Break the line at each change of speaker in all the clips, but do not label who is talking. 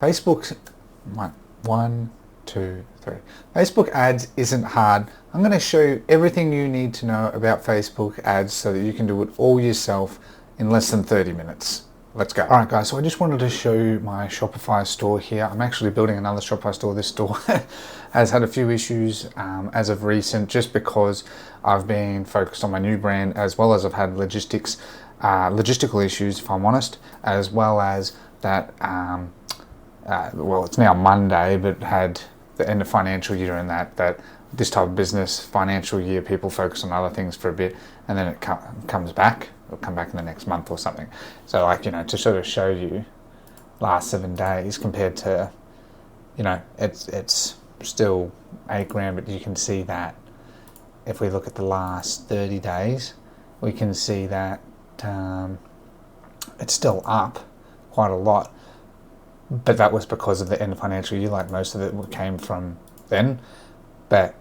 Facebook, one, two, three. Facebook ads isn't hard. I'm going to show you everything you need to know about Facebook ads so that you can do it all yourself in less than 30 minutes. Let's go. All right, guys, so I just wanted to show you my Shopify store here. I'm actually building another Shopify store. This store has had a few issues as of recent, just because I've been focused on my new brand, as well as I've had logistical issues, if I'm honest, as well as that, well, it's now Monday, but had the end of financial year, and that this type of business, financial year, people focus on other things for a bit, and then it comes back. It'll come back in the next month or something. So, like, to sort of show you last 7 days compared to, it's still $8,000, but you can see that if we look at the last 30 days, we can see that it's still up quite a lot. But that was because of the end of financial year, like most of it came from then. But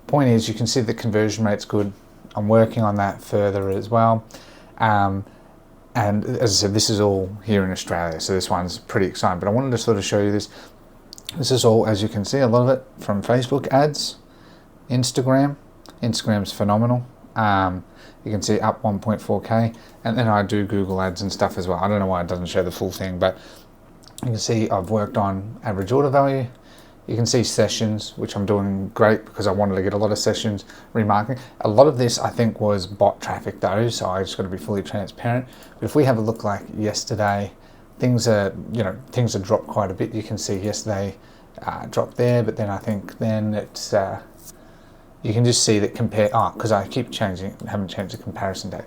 point is, you can see the conversion rate's good. I'm working on that further as well. And as I said, this is all here in Australia, so this one's pretty exciting. But I wanted to sort of show you this. This is all, as you can see, a lot of it from Facebook ads, Instagram. Instagram's phenomenal. You can see up 1.4K. And then I do Google ads and stuff as well. I don't know why it doesn't show the full thing, but you can see I've worked on average order value. You can see sessions, which I'm doing great because I wanted to get a lot of sessions remarketing. A lot of this, I think, was bot traffic though, so I just got to be fully transparent. But if we have a look, like yesterday, things are dropped quite a bit. You can see yesterday dropped there, but then I think then it's you can just see that because I keep haven't changed the comparison date.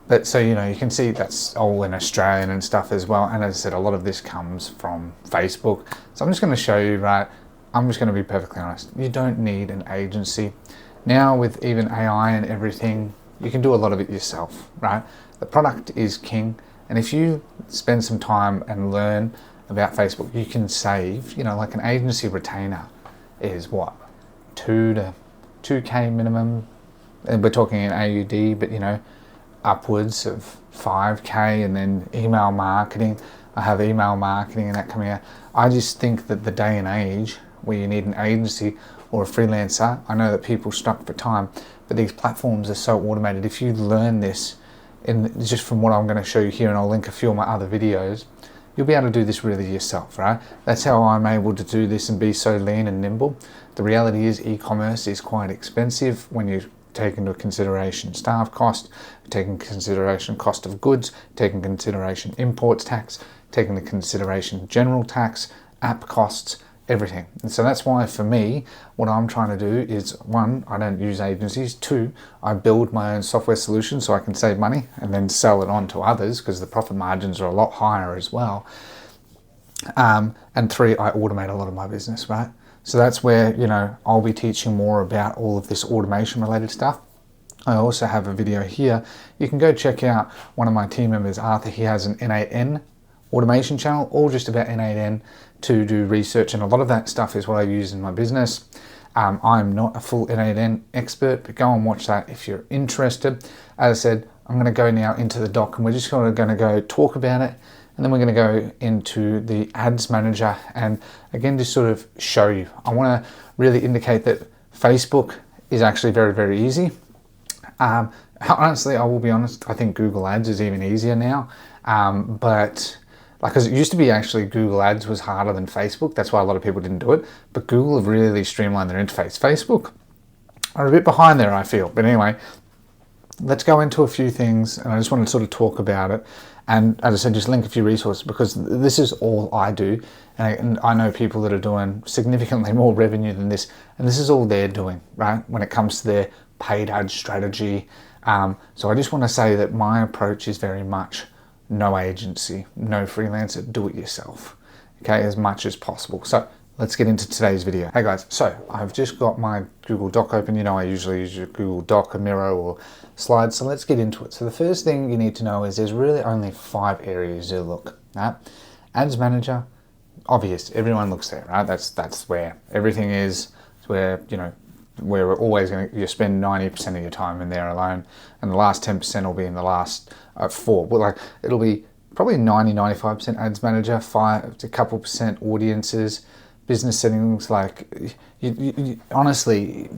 But so, you can see that's all in Australian and stuff as well. And as I said, a lot of this comes from Facebook. So I'm just going to show you, right? I'm just going to be perfectly honest. You don't need an agency. Now with even AI and everything, you can do a lot of it yourself, right? The product is king. And if you spend some time and learn about Facebook, you can save, like an agency retainer is what? 2K minimum. And we're talking in AUD, but upwards of 5K, and then email marketing. I have email marketing and that coming out. I just think that the day and age where you need an agency or a freelancer, I know that people stuck for time, but these platforms are so automated. If you learn this, just from what I'm going to show you here, and I'll link a few of my other videos, you'll be able to do this really yourself, right? That's how I'm able to do this and be so lean and nimble. The reality is e-commerce is quite expensive when you take into consideration staff cost, taking consideration cost of goods, taking consideration imports tax, taking into consideration general tax, app costs, everything. And so that's why for me, what I'm trying to do is, one, I don't use agencies. Two, I build my own software solution so I can save money and then sell it on to others because the profit margins are a lot higher as well. And three, I automate a lot of my business, right? So that's where, I'll be teaching more about all of this automation related stuff. I also have a video here. You can go check out one of my team members, Arthur. He has an N8N automation channel, all just about N8N to do research. And a lot of that stuff is what I use in my business. I'm not a full N8N expert, but go and watch that if you're interested. As I said, I'm going to go now into the doc, and we're just going to go talk about it. And then we're going to go into the ads manager and again, just sort of show you. I want to really indicate that Facebook is actually very, very easy. Honestly, I will be honest, I think Google Ads is even easier now. But because it used to be actually Google Ads was harder than Facebook. That's why a lot of people didn't do it. But Google have really streamlined their interface. Facebook are a bit behind there, I feel. But anyway, let's go into a few things, and I just want to sort of talk about it. And as I said, just link a few resources because this is all I do. And I know people that are doing significantly more revenue than this, and this is all they're doing, right? When it comes to their paid ad strategy. So I just want to say that my approach is very much no agency, no freelancer, do it yourself, okay, as much as possible. So let's get into today's video. Hey guys, so I've just got my Google Doc open. I usually use your Google Doc, a Miro, or slides. So let's get into it. So the first thing you need to know is there's really only 5 areas to look at. Ads Manager, obvious, everyone looks there, right? That's where everything is. It's where, where we're always you spend 90% of your time in there alone, and the last 10% will be in the last 4. But it'll be probably 90-95% ads manager, a couple percent audiences, business settings. Like honestly,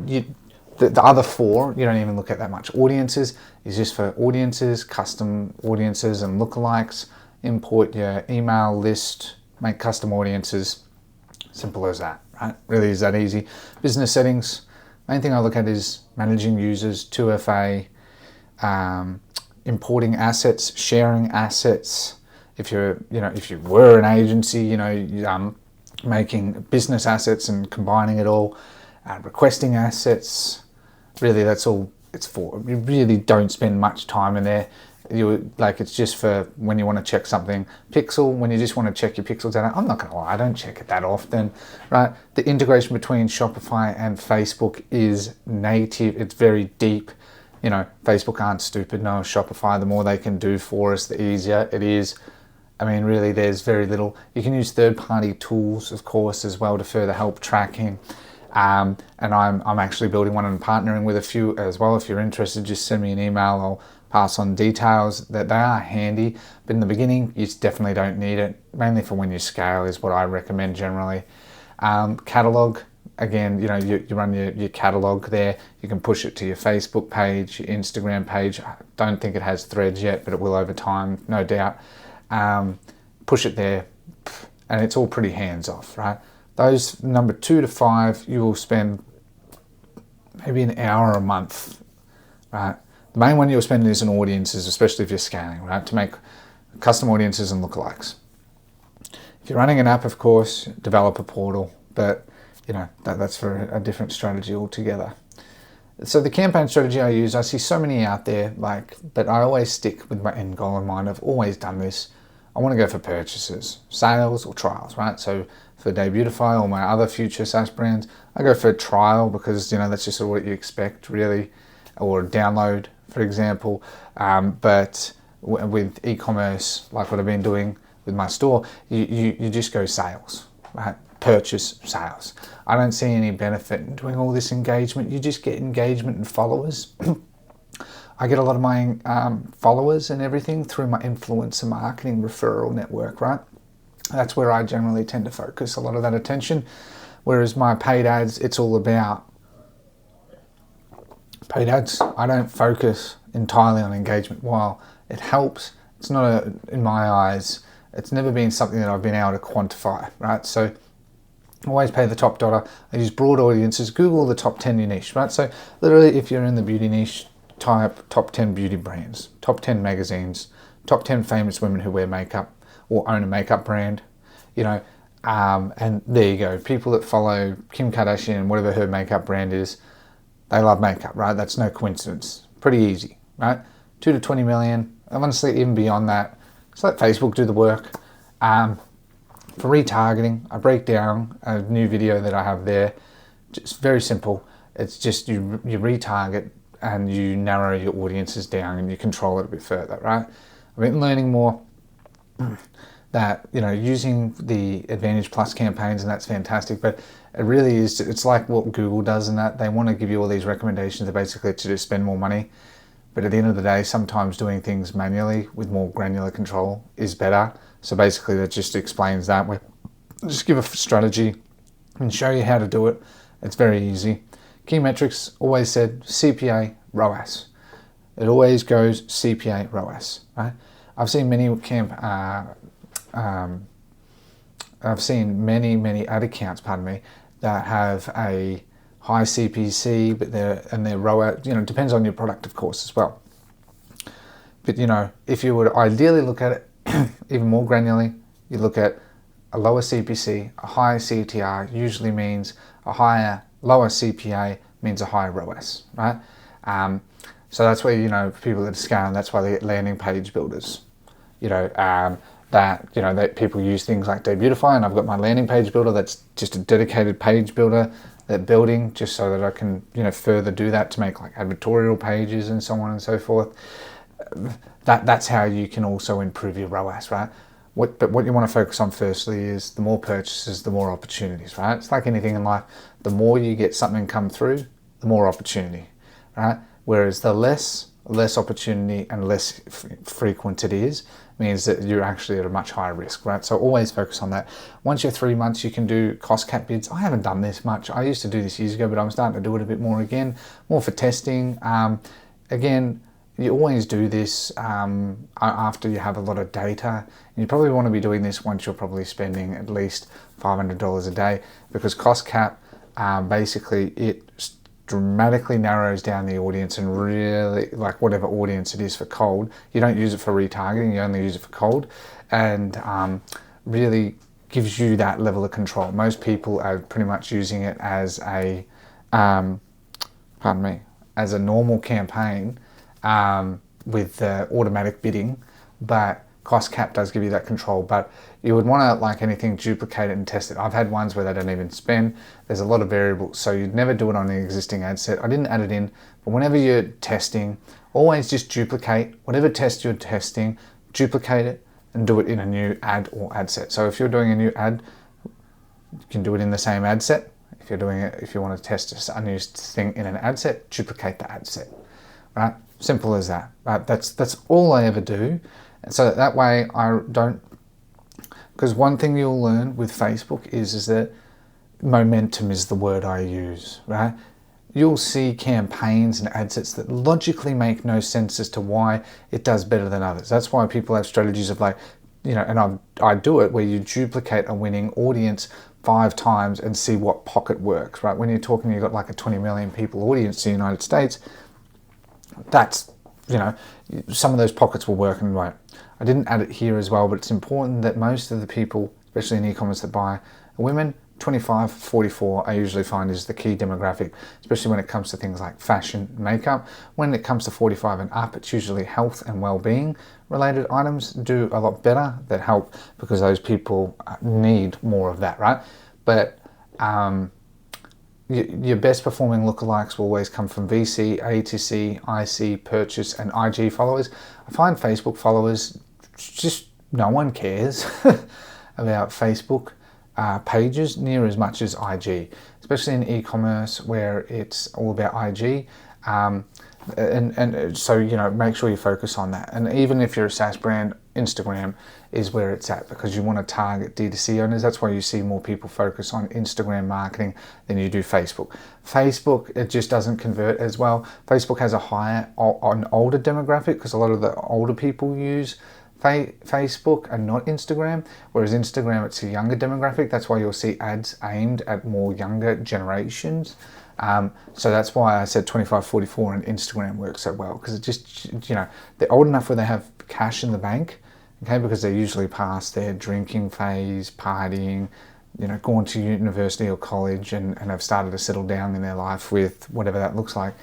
the other 4 you don't even look at that much. Audiences is just for audiences, custom audiences and lookalikes. Import your email list, make custom audiences. Simple as that, right? Really is that easy. Business settings, main thing I look at is managing users, 2FA, importing assets, sharing assets. If you were an agency, making business assets and combining it all, requesting assets. Really, that's all it's for. You really don't spend much time in there. It's just for when you want to check something. Pixel, when you just want to check your pixel data. I'm not going to lie, I don't check it that often, right? The integration between Shopify and Facebook is native. It's very deep. Facebook aren't stupid. No, Shopify, the more they can do for us, the easier it is. I mean, really, there's very little. You can use third-party tools, of course, as well to further help tracking. And I'm actually building one and partnering with a few as well. If you're interested, just send me an email. I'll pass on details. That they are handy, but in the beginning, you definitely don't need it. Mainly for when you scale is what I recommend generally. Catalog, again, you run your catalog there. You can push it to your Facebook page, your Instagram page. I don't think it has threads yet, but it will over time, no doubt. Push it there, and it's all pretty hands-off, right? Those number 2 to 5, you will spend maybe an hour a month, right? The main one you'll spend is on audiences, especially if you're scaling, right? To make custom audiences and lookalikes. If you're running an app, of course, develop a portal, but that's for a different strategy altogether. So the campaign strategy I use, I see so many out there, but I always stick with my end goal in mind. I've always done this. I want to go for purchases, sales or trials, right? So for Debutify or my other future SaaS brands, I go for a trial because, that's just sort of what you expect really, or download, for example. But with e-commerce, like what I've been doing with my store, you just go sales, right? Purchase, sales. I don't see any benefit in doing all this engagement. You just get engagement and followers. I get a lot of my followers and everything through my influencer marketing referral network, right? That's where I generally tend to focus a lot of that attention. Whereas my paid ads, it's all about paid ads. I don't focus entirely on engagement. While it helps, it's not, in my eyes, it's never been something that I've been able to quantify, right? So always pay the top dollar. I use broad audiences. Google the top 10 your niche, right? So literally, if you're in the beauty niche, type top 10 beauty brands, top 10 magazines, top 10 famous women who wear makeup or own a makeup brand, and there you go. People that follow Kim Kardashian, whatever her makeup brand is, they love makeup, right? That's no coincidence. Pretty easy, right? 2 to 20 million. Honestly, even beyond that, just let Facebook do the work. For retargeting, I break down a new video that I have there. Just very simple. It's just you retarget and you narrow your audiences down and you control it a bit further, right? I've been learning more that, using the Advantage Plus campaigns, and that's fantastic, but it really is, it's like what Google does in that they want to give you all these recommendations to basically to just spend more money. But at the end of the day, sometimes doing things manually with more granular control is better. So basically that just explains that. We just give a strategy and show you how to do it. It's very easy. Key metrics, always said CPA, ROAS. It always goes CPA, ROAS, right? I've seen many many ad accounts, that have a high CPC, but their ROAS, depends on your product, of course, as well. But if you would ideally look at it even more granularly, you look at a lower CPC, a higher CTR usually means lower CPA means a higher ROAS, right? So that's where, for people that are scaling, that's why they get landing page builders. That people use things like Debutify, and I've got my landing page builder that's just a dedicated page builder that building just so that I can, further do that to make like advertorial pages and so on and so forth. That's how you can also improve your ROAS, right? But what you want to focus on firstly is the more purchases, the more opportunities, right? It's like anything in life. The more you get something come through, the more opportunity, right? Whereas the less opportunity and less frequent it is, means that you're actually at a much higher risk, right? So always focus on that. Once you're 3 months, you can do cost cap bids. I haven't done this much. I used to do this years ago, but I'm starting to do it a bit more again, more for testing. Again, you always do this after you have a lot of data. And you probably want to be doing this once you're probably spending at least $500 a day, because cost cap, basically it dramatically narrows down the audience, and really, like, whatever audience it is for cold, you don't use it for retargeting, you only use it for cold, and really gives you that level of control. Most people are pretty much using it as a as a normal campaign with automatic bidding, but cost cap does give you that control. But you would want to, like anything, duplicate it and test it. I've had ones where they don't even spend. There's a lot of variables, so you'd never do it on the existing ad set. I didn't add it in, but whenever you're testing, always just duplicate whatever test you're testing, duplicate it and do it in a new ad or ad set. So if you're doing a new ad, you can do it in the same ad set. If you're doing it, if you want to test a new thing in an ad set, duplicate the ad set. Right? Simple as that. Right? That's all I ever do. And so that way I don't, because one thing you'll learn with Facebook is that momentum is the word I use, right? You'll see campaigns and ad sets that logically make no sense as to why it does better than others. That's why people have strategies of, like, and I do it where you duplicate a winning audience 5 times and see what pocket works, right? When you're talking, you've got like a 20 million people audience in the United States, that's, some of those pockets will work and won't. I didn't add it here as well, but it's important that most of the people, especially in e-commerce, that buy are women. 25-44 I usually find is the key demographic, especially when it comes to things like fashion, makeup. When it comes to 45 and up, it's usually health and well-being related items do a lot better, that help, because those people need more of that, right? But your best performing lookalikes will always come from VC, A2C, IC, purchase, and IG followers. I find Facebook followers, just no one cares about Facebook pages near as much as IG, especially in e-commerce where it's all about IG. And so, make sure you focus on that. And even if you're a SaaS brand, Instagram is where it's at, because you want to target D2C owners. That's why you see more people focus on Instagram marketing than you do Facebook. Facebook, it just doesn't convert as well. Facebook has a higher, an older demographic, because a lot of the older people use Facebook and not Instagram, whereas Instagram, it's a younger demographic. That's why you'll see ads aimed at more younger generations. So that's why I said 25-44 and Instagram works so well, because it just, they're old enough where they have cash in the bank, okay, because they're usually past their drinking phase, partying, gone to university or college and have started to settle down in their life with whatever that looks like,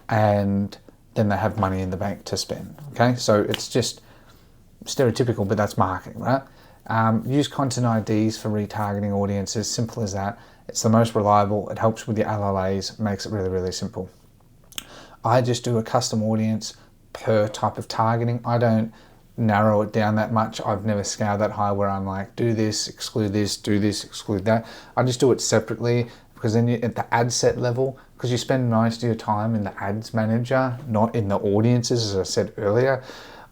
and then they have money in the bank to spend, okay? So it's just stereotypical, but that's marketing, right? Use content IDs for retargeting audiences, simple as that. It's the most reliable, it helps with your LLAs, makes it really, really simple. I just do a custom audience per type of targeting. I don't narrow it down that much. I've never scaled that high where I'm like, do this, exclude this, do this, exclude that. I just do it separately, because then at the ad set level, because you spend most of your time in the ads manager, not in the audiences, as I said earlier,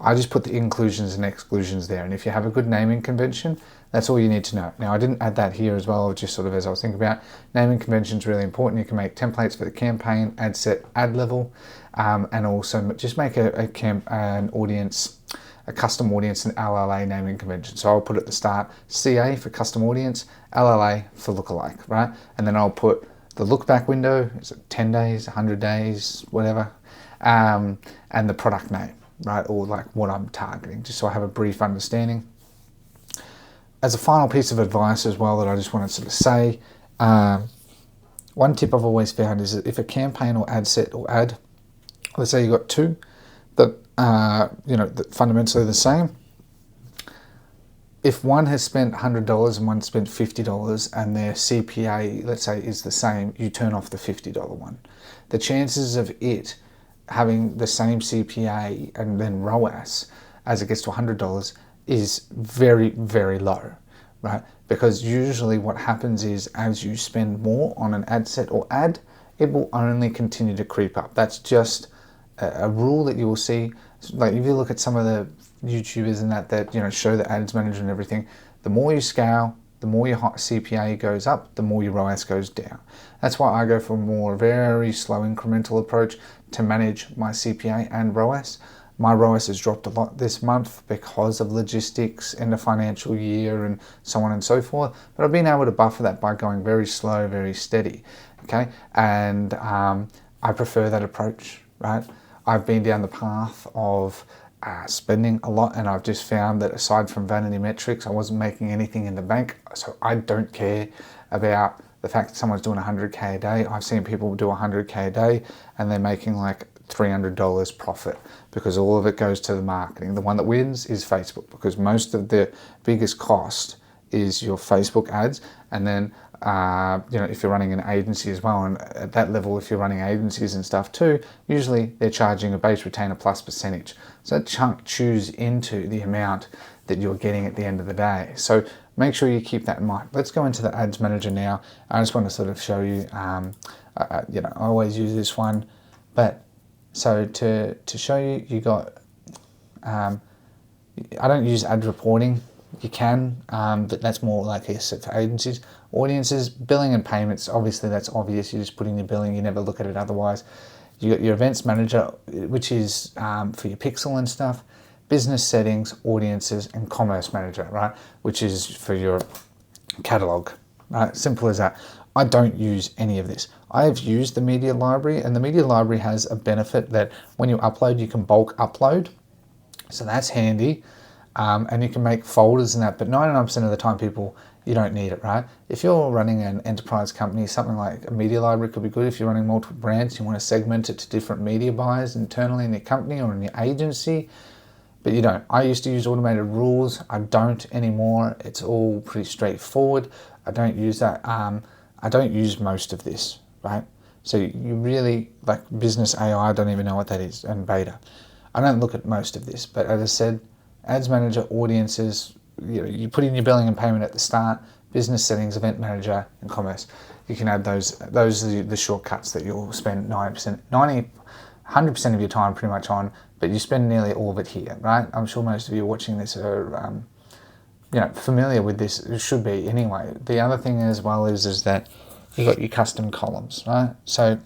I just put the inclusions and exclusions there. And if you have a good naming convention, that's all you need to know. Now, I didn't add that here as well, just sort of as I was thinking about. Naming convention is really important. You can make templates for the campaign, ad set, ad level, and also just make an audience, a custom audience and LLA naming convention. So I'll put at the start CA for custom audience, LLA for lookalike, right? And then I'll put the look back window, is it 10 days, 100 days, whatever, and the product name, right? Or like what I'm targeting, just so I have a brief understanding. As a final piece of advice as well that I just want to sort of say, one tip I've always found is that if a campaign or ad set or ad, let's say you've got two that that fundamentally the same, if one has spent $100 and one spent $50 and their CPA, let's say, is the same, you turn off the $50 one. The chances of it having the same CPA and then ROAS as it gets to $100 is very, very low, right? Because usually what happens is as you spend more on an ad set or ad, it will only continue to creep up. That's just a rule that you will see. Like if you look at some of the YouTubers and that show the ads manager and everything. The more you scale, the more your CPA goes up, the more your ROAS goes down. That's why I go for a more very slow incremental approach to manage my CPA and ROAS. My ROAS has dropped a lot this month because of logistics in the financial year and so on and so forth. But I've been able to buffer that by going very slow, very steady. Okay, and I prefer that approach, right? I've been down the path of spending a lot, and I've just found that aside from vanity metrics, I wasn't making anything in the bank. So I don't care about the fact that someone's doing 100K a day. I've seen people do 100K a day and they're making like $300 profit because all of it goes to the marketing. The one that wins is Facebook, because most of the biggest cost is your Facebook ads. And then if you're running an agency as well, and at that level, if you're running agencies and stuff too, usually they're charging a base retainer plus percentage. So that chunk chews into the amount that you're getting at the end of the day. So make sure you keep that in mind. Let's go into the ads manager now. I just want to sort of show you, I always use this one, but so to show you, you got, I don't use ad reporting. You can, but that's more like I said for agencies. Audiences, billing and payments, obviously that's obvious. You just put in your billing, you never look at it otherwise. You got your events manager, which is for your pixel and stuff. Business settings, audiences, and commerce manager, right? Which is for your catalog, right? Simple as that. I don't use any of this. I have used the media library, and the media library has a benefit that when you upload, you can bulk upload. So that's handy. And you can make folders and that, but 99% of the time you don't need it, right? If you're running an enterprise company, something like a media library could be good. If you're running multiple brands, you want to segment it to different media buyers internally in your company or in your agency, but you don't. I used to use automated rules. I don't anymore. It's all pretty straightforward. I don't use that. I don't use most of this, right? So you really, like business AI, I don't even know what that is, and beta. I don't look at most of this, but as I said, ads manager, audiences, you put in your billing and payment at the start, business settings, event manager, and commerce. You can add those. Those are the shortcuts that you'll spend 100% of your time pretty much on, but you spend nearly all of it here, right? I'm sure most of you watching this are, familiar with this. It should be anyway. The other thing as well is that you got your custom columns, right? So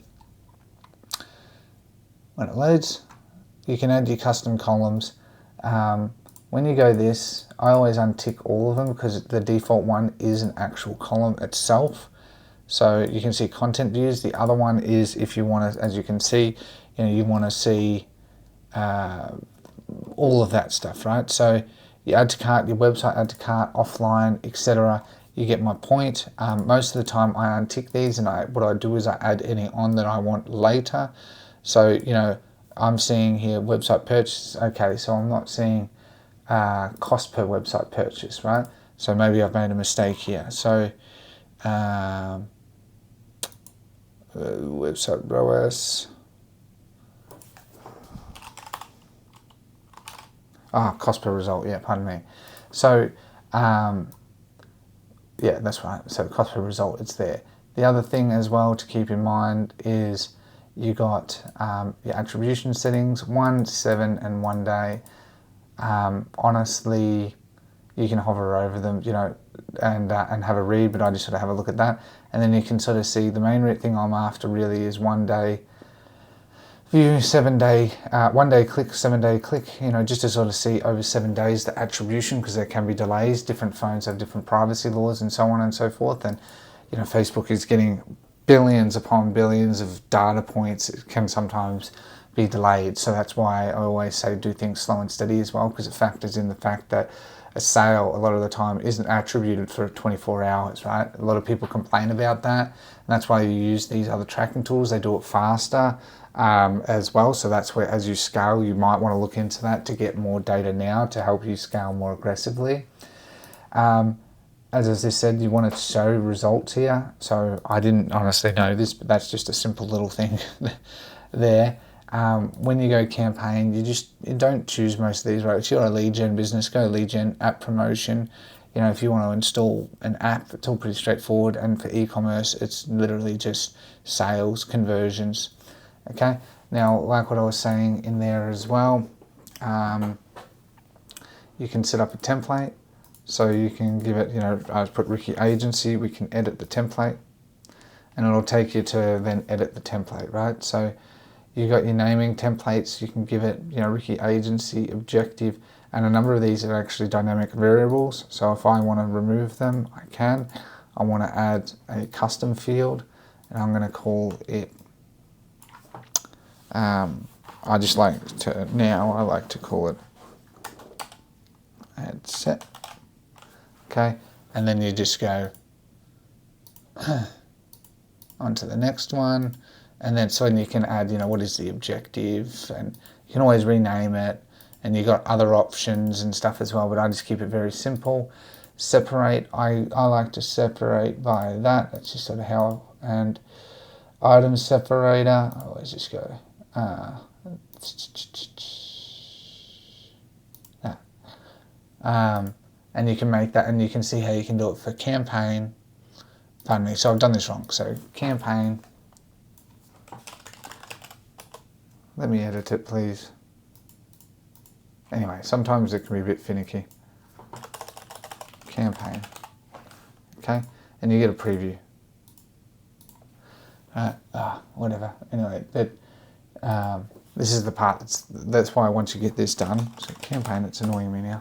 when it loads, you can add your custom columns. When you go this, I always untick all of them because the default one is an actual column itself. So you can see content views. The other one is if you want to, as you can see, you want to see all of that stuff, right? So you add to cart, your website, add to cart, offline, etc. You get my point. Most of the time I untick these, and what I do is I add any on that I want later. So, I'm seeing here website purchase. Okay, so I'm not seeing cost per website purchase, right? So maybe I've made a mistake here. So website ROAS. Cost per result, yeah, pardon me. So, yeah, that's right. So cost per result, it's there. The other thing as well to keep in mind is you got your attribution settings, 1, 7, and 1 day. Honestly, you can hover over them, and have a read, but I just sort of have a look at that. And then you can sort of see the main thing I'm after really is 1 day view, 7 day, 1 day click, 7 day click, just to sort of see over 7 days the attribution, because there can be delays. Different phones have different privacy laws and so on and so forth. And, Facebook is getting billions upon billions of data points. It can sometimes be delayed. So that's why I always say do things slow and steady as well, because it factors in the fact that a sale a lot of the time isn't attributed for 24 hours, right? A lot of people complain about that. And that's why you use these other tracking tools. They do it faster as well. So that's where, as you scale, you might want to look into that to get more data now to help you scale more aggressively. As I just said, you want to show results here. So I didn't honestly know this, but that's just a simple little thing there. When you go campaign, you don't choose most of these, right? If you're a lead gen business, go lead gen, app promotion. If you want to install an app, it's all pretty straightforward. And for e-commerce, it's literally just sales, conversions. Okay. Now, like what I was saying in there as well, you can set up a template. So you can give it, I put Ricky Agency, we can edit the template, and it'll take you to then edit the template, right? So you got your naming templates, you can give it, Ricky Agency, objective, and a number of these are actually dynamic variables. So if I want to remove them, I can. I want to add a custom field, and I'm going to call it, I like to call it add set. Okay, and then you just go on to the next one, and then so you can add, what is the objective, and you can always rename it, and you got other options and stuff as well, but I just keep it very simple. Separate, I like to separate by that. That's just sort of how, and item separator, I always just go, and you can make that, and you can see how you can do it for campaign. Pardon me, so I've done this wrong. So campaign, let me edit it, please. Anyway, sometimes it can be a bit finicky. Campaign, okay, and you get a preview. Whatever. Anyway, this is the part that's why once you get this done. So campaign, it's annoying me now.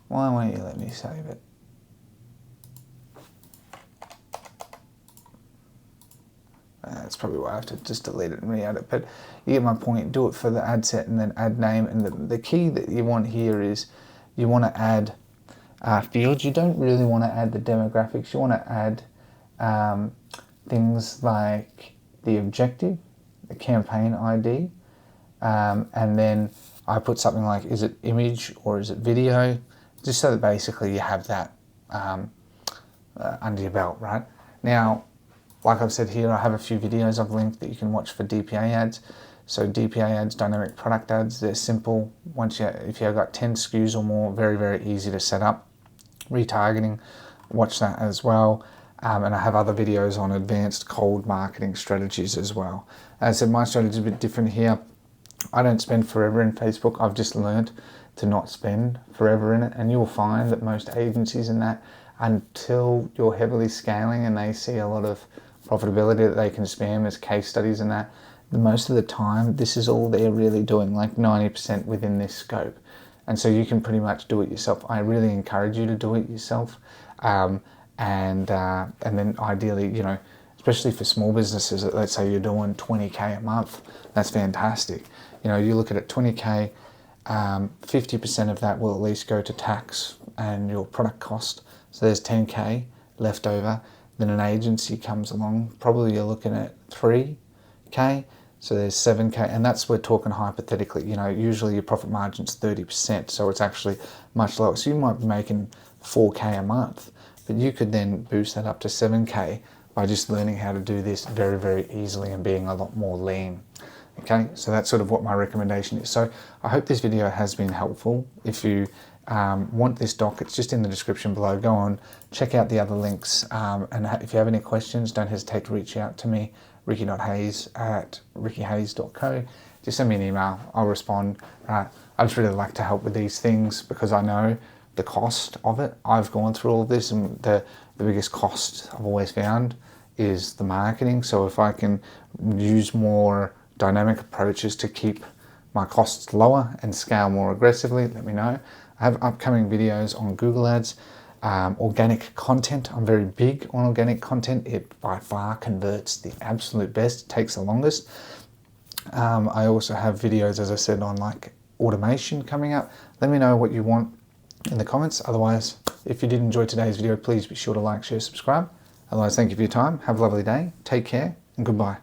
Why won't you let me save it? That's probably why I have to just delete it and re-add it. But you get my point. Do it for the ad set and then add name. And the key that you want here is you want to add fields. You don't really want to add the demographics. You want to add things like the objective, the campaign ID, and then I put something like, is it image or is it video? Just so that basically you have that under your belt, right? Now, like I've said here, I have a few videos I've linked that you can watch for DPA ads. So DPA ads, dynamic product ads, they're simple. If you've got 10 SKUs or more, very, very easy to set up. Retargeting, watch that as well. And I have other videos on advanced cold marketing strategies as well. As I said, my strategy is a bit different here. I don't spend forever in Facebook. I've just learned to not spend forever in it. And you'll find that most agencies in that, until you're heavily scaling and they see a lot of profitability that they can spam as case studies and that, most of the time, this is all they're really doing, like 90% within this scope. And so you can pretty much do it yourself. I really encourage you to do it yourself. And then ideally, especially for small businesses, let's say you're doing 20K a month, that's fantastic. You look at it, 20K, 50% of that will at least go to tax and your product cost. So there's 10K left over. Then an agency comes along, probably you're looking at 3K. So there's 7K, and we're talking hypothetically. Usually your profit margin's 30%, so it's actually much lower. So you might be making 4K a month, but you could then boost that up to 7K by just learning how to do this very, very easily and being a lot more lean. Okay, so that's sort of what my recommendation is. So I hope this video has been helpful. If you want this doc, it's just in the description below. Go on, check out the other links, and if you have any questions, don't hesitate to reach out to me, ricky.hayes@rickyhayes.co. Just send me an email, I'll respond. I just really like to help with these things because I know the cost of it. I've gone through all of this, and the biggest cost I've always found is the marketing. So if I can use more dynamic approaches to keep my costs lower and scale more aggressively, let me know. I have upcoming videos on Google Ads, organic content. I'm very big on organic content. It by far converts the absolute best, takes the longest. I also have videos, as I said, on like automation coming up. Let me know what you want in the comments. Otherwise, if you did enjoy today's video, please be sure to like, share, subscribe. Otherwise, thank you for your time. Have a lovely day. Take care and goodbye.